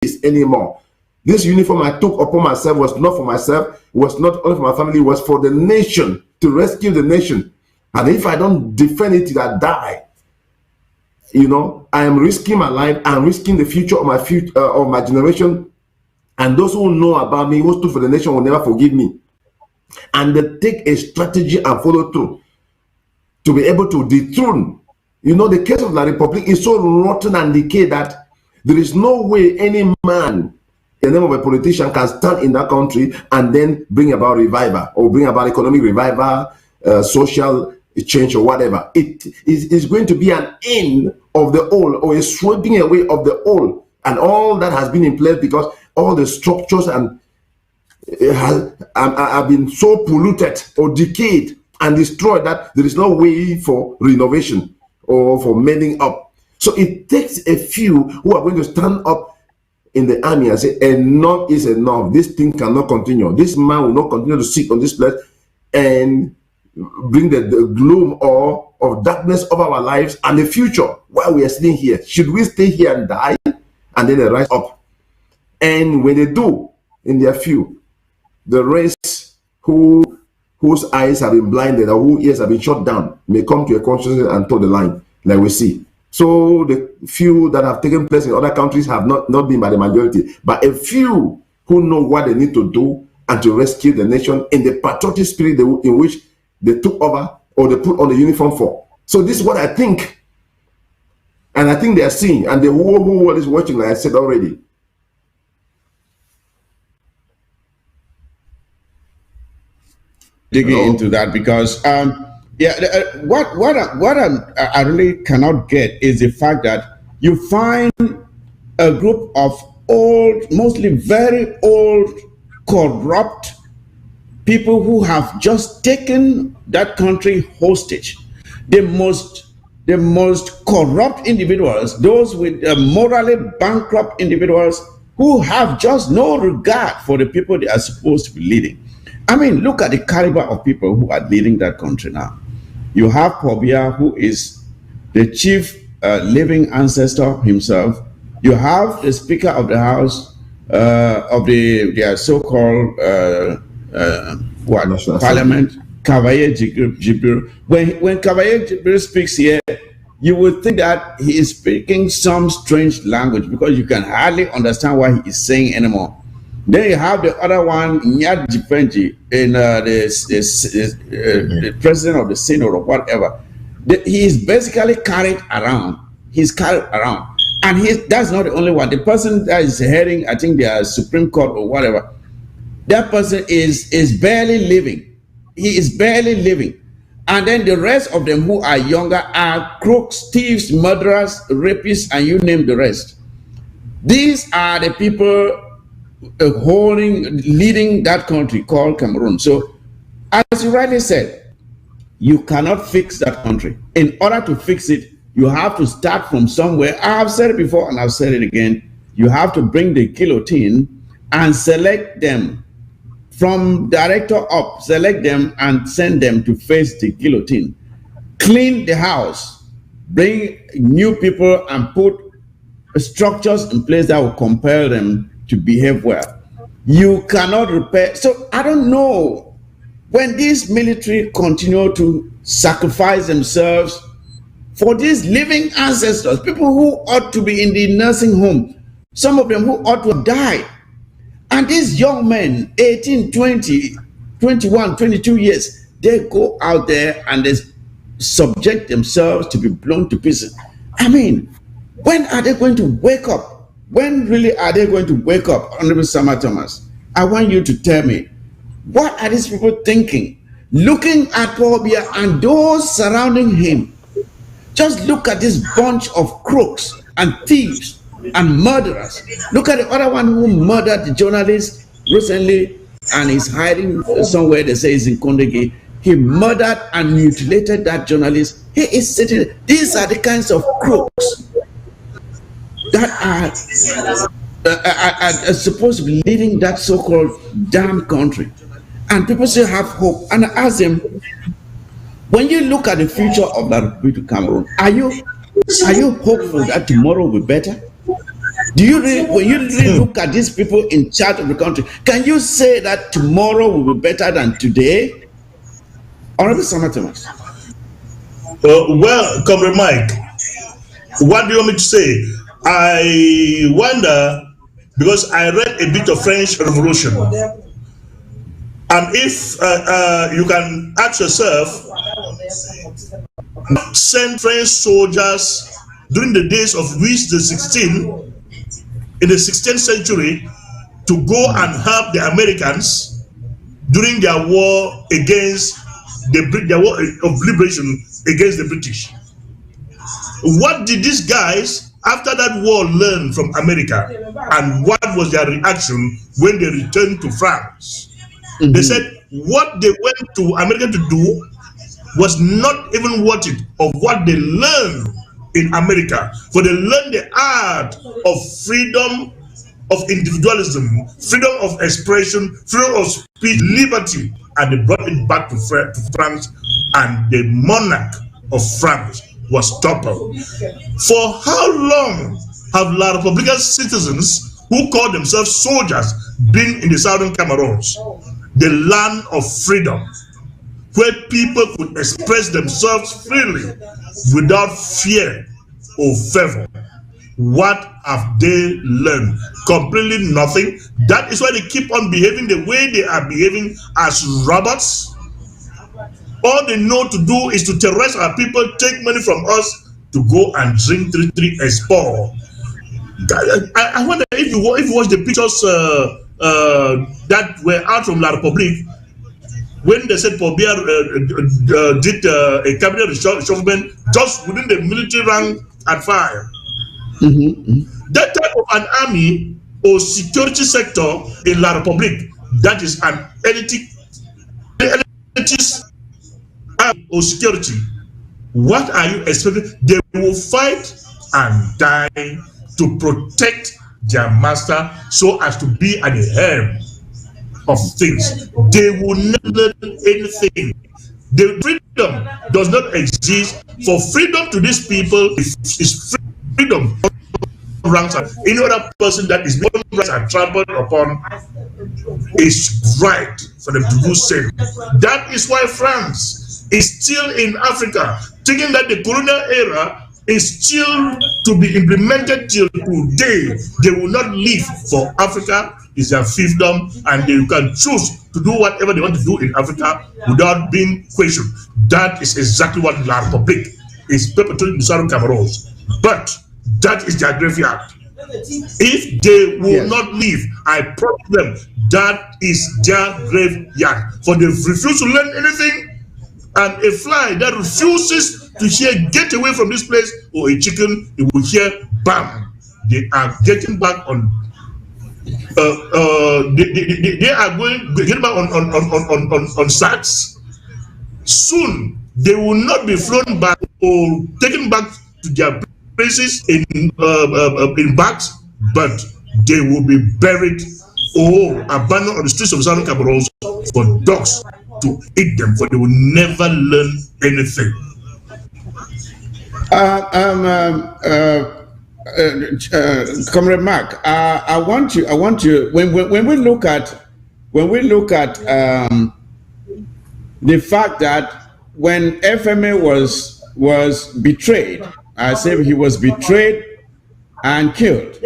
this anymore. This uniform I took upon myself was not for myself, was not only for my family, was for the nation, to rescue the nation. And if I don't defend it till I die, you know, I am risking my life, I'm risking the future of my generation. And those who know about me, who stood for the nation, will never forgive me. And they take a strategy and follow through to be able to dethrone. You know, the case of the Republic is so rotten and decayed that there is no way any man in the name of a politician can stand in that country and then bring about revival or bring about economic revival, social change or whatever. It is going to be an end of the old, or a sweeping away of the old and all that has been in place, because all the structures and have been so polluted or decayed and destroyed that there is no way for renovation or for mending up. So it takes a few who are going to stand up in the army and say, enough is enough. This thing cannot continue. This man will not continue to sit on this place and bring the gloom or of darkness of our lives and the future while we are sitting here. Should we stay here and die? And then they rise up. And when they do, in their few, the rest whose eyes have been blinded or whose ears have been shut down may come to a consciousness and toe the line, like we see. So the few that have taken place in other countries have not been by the majority, but a few who know what they need to do and to rescue the nation in the patriotic spirit in which they took over or they put on the uniform for. So this is what I think. And I think they are seeing, and the whole world is watching, like I said already. Digging into that, because what I really cannot get is the fact that you find a group of old, mostly very old, corrupt people who have just taken that country hostage. The most corrupt individuals, those with morally bankrupt individuals who have just no regard for the people they are supposed to be leading. I mean, look at the caliber of people who are leading that country now. You have Pobia, who is the chief living ancestor himself. You have the Speaker of the House of their so-called Parliament, Cavaye Jibril. When Cavaye Jibril speaks here, you would think that he is speaking some strange language, because you can hardly understand what he is saying anymore. Then you have the other one, Nyad Jifenji, in the president of the Senate or whatever. He is basically carried around. He's carried around. And that's not the only one. The person that is heading, I think, the Supreme Court or whatever, that person is barely living. He is barely living. And then the rest of them who are younger are crooks, thieves, murderers, rapists, and you name the rest. These are the people leading that country called Cameroon. So, as you rightly said, you cannot fix that country. In order to fix it, you have to start from somewhere. I have said it before and I've said it again. You have to bring the guillotine and select them from director up, select them and send them to face the guillotine. Clean the house, bring new people and put structures in place that will compel them to behave well. You cannot repair. So I don't know, when these military continue to sacrifice themselves for these living ancestors, people who ought to be in the nursing home, some of them who ought to have died. And these young men, 18, 20, 21, 22 years, they go out there and they subject themselves to be blown to pieces. I mean, when are they going to wake up? When really are they going to wake up, Honorable Sama Thomas? I want you to tell me, what are these people thinking? Looking at Paul Biya and those surrounding him. Just look at this bunch of crooks and thieves and murderers. Look at the other one who murdered the journalist recently and is hiding somewhere. They say he's in Kondegi. He murdered and mutilated that journalist. He is sitting. These are the kinds of crooks that are supposed to be leading that so-called damn country. And people still have hope. And I ask them, when you look at the future of that Republic of Cameroon, are you hopeful that tomorrow will be better? Do you really, when you really look at these people in charge of the country, can you say that tomorrow will be better than today? Honorable Senator Thomas. Well, Comrade Mike, what do you want me to say? I wonder, because I read a bit of French Revolution, and if you can ask yourself, send French soldiers during the days of Louis XVI in the 16th century to go and help the Americans during their war against their war of liberation against the British. What did these guys after that war learn from America, and what was their reaction when they returned to France? Mm-hmm. They said what they went to America to do was not even worth it of what they learned in America. For they learned the art of freedom of individualism, freedom of expression, freedom of speech, liberty, and they brought it back to France, and the monarch of France was toppled. For how long have La Republican citizens who call themselves soldiers been in the southern Cameroons, the land of freedom, where people could express themselves freely without fear or favor? What have they learned? Completely nothing. That is why they keep on behaving the way they are behaving as robots. All they know to do is to terrorize our people, take money from us to go and drink 3 export. I wonder if you watch the pictures that were out from La Republique, when they said Paul Biya did a cabinet reshufflement just within the military rank and file. Mm-hmm. That type of an army or security sector in La Republique, that is an elitist army or security. What are you expecting? They will fight and die to protect their master so as to be at the helm of things. They will never learn anything. The freedom does not exist. For freedom to these people is freedom. Ranks any other person that is not rights are trampled upon is right for them to do same. That is why France is still in Africa, thinking that the colonial era is still to be implemented till today. They will not leave, for Africa is their fiefdom, and they can choose to do whatever they want to do in Africa without being questioned. That is exactly what La Republique is perpetrating in Southern Cameroons. But that is their graveyard. If they will not leave, I promise them that is their graveyard. For they refuse to learn anything, and a fly that refuses to hear "get away from this place," or a chicken, it will hear "bam." They are getting back on. They are getting back on sacks. Soon they will not be flown back or taken back to their places in bags, but they will be buried or abandoned on the streets of Southern Cameroon for dogs to eat them, for they will never learn anything. Comrade Mark, I want you. When we look at the fact that when FMA was betrayed, I say he was betrayed and killed,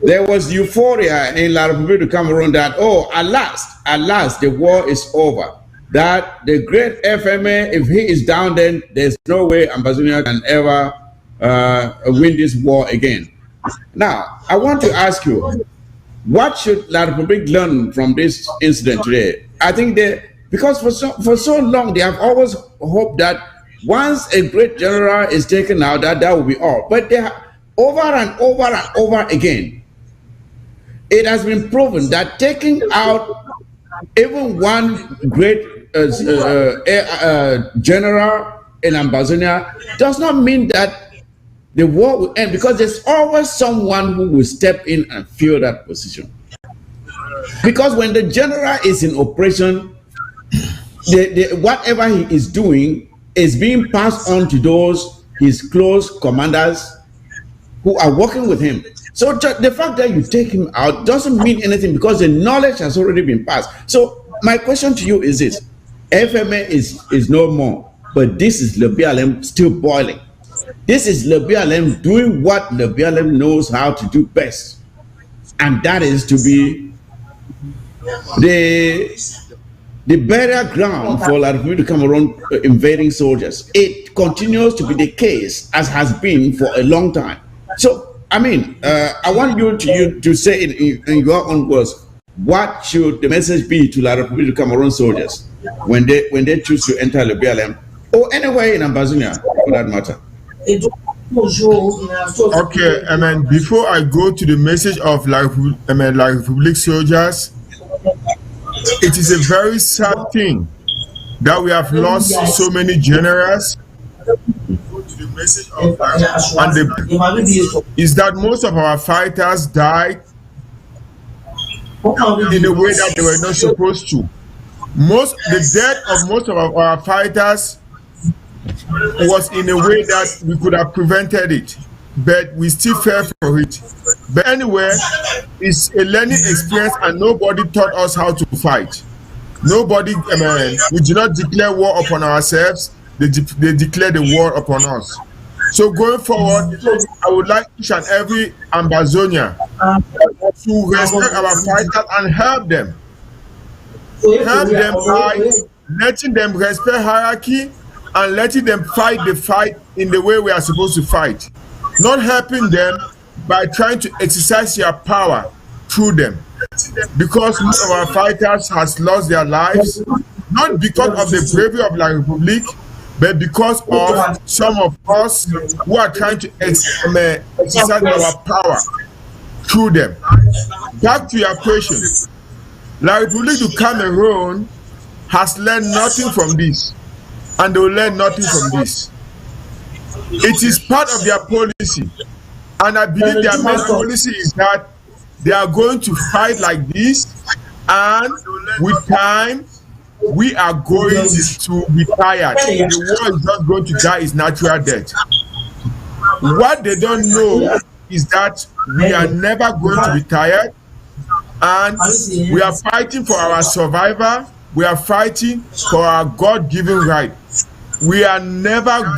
there was euphoria in La Republique of Cameroon that, oh, at last, the war is over. That the great FMA, if he is down, then there's no way Ambazonian can ever win this war again. Now, I want to ask you, what should La Republique learn from this incident today? I think because for so long, they have always hoped that once a great general is taken out, that will be all. But they have, over and over again, it has been proven that taking out even one great general in Ambazonia does not mean that the war will end, because there's always someone who will step in and fill that position. Because when the general is in operation, whatever he is doing is being passed on to those his close commanders who are working with him. So the fact that you take him out doesn't mean anything because the knowledge has already been passed. So my question to you is this: FMA is no more, but this is Lebialem still boiling. This is Lebialem doing what Lebialem knows how to do best, and that is to be the burial ground for La Republic Cameroon invading soldiers. It continues to be the case as has been for a long time. So, I mean, I want you to say in your own words, what should the message be to La Republic Cameroon soldiers when they choose to enter Lebialem or anywhere in Ambazonia for that matter? Okay, I mean, before I go to the message of La Republic soldiers, it is a very sad thing that we have lost so many generals. The message of is that most of our fighters died in a way that they were not supposed to. The death of most of our fighters was in a way that we could have prevented it, but we still fell for it. But anyway, it's a learning experience, and nobody taught us how to fight. Nobody, we did not declare war upon ourselves. They declared the war upon us. So going forward, I would like each and every Ambazonia to respect our fighters and help them. Help them by letting them respect hierarchy and letting them fight the fight in the way we are supposed to fight. Not helping them by trying to exercise your power through them. Because most of our fighters has lost their lives, not because of the bravery of La Republique, but because of some of us who are trying to exercise our power through them. Back to your question. La Republique du Cameroon has learned nothing from this, and they will learn nothing from this. It is part of their policy, and I believe their main policy is that they are going to fight like this, and with time, we are going to be tired. The war is not going to die its natural death. What they don't know is that we are never going to be tired, and we are fighting for our survival. We are fighting for our God-given right. We are never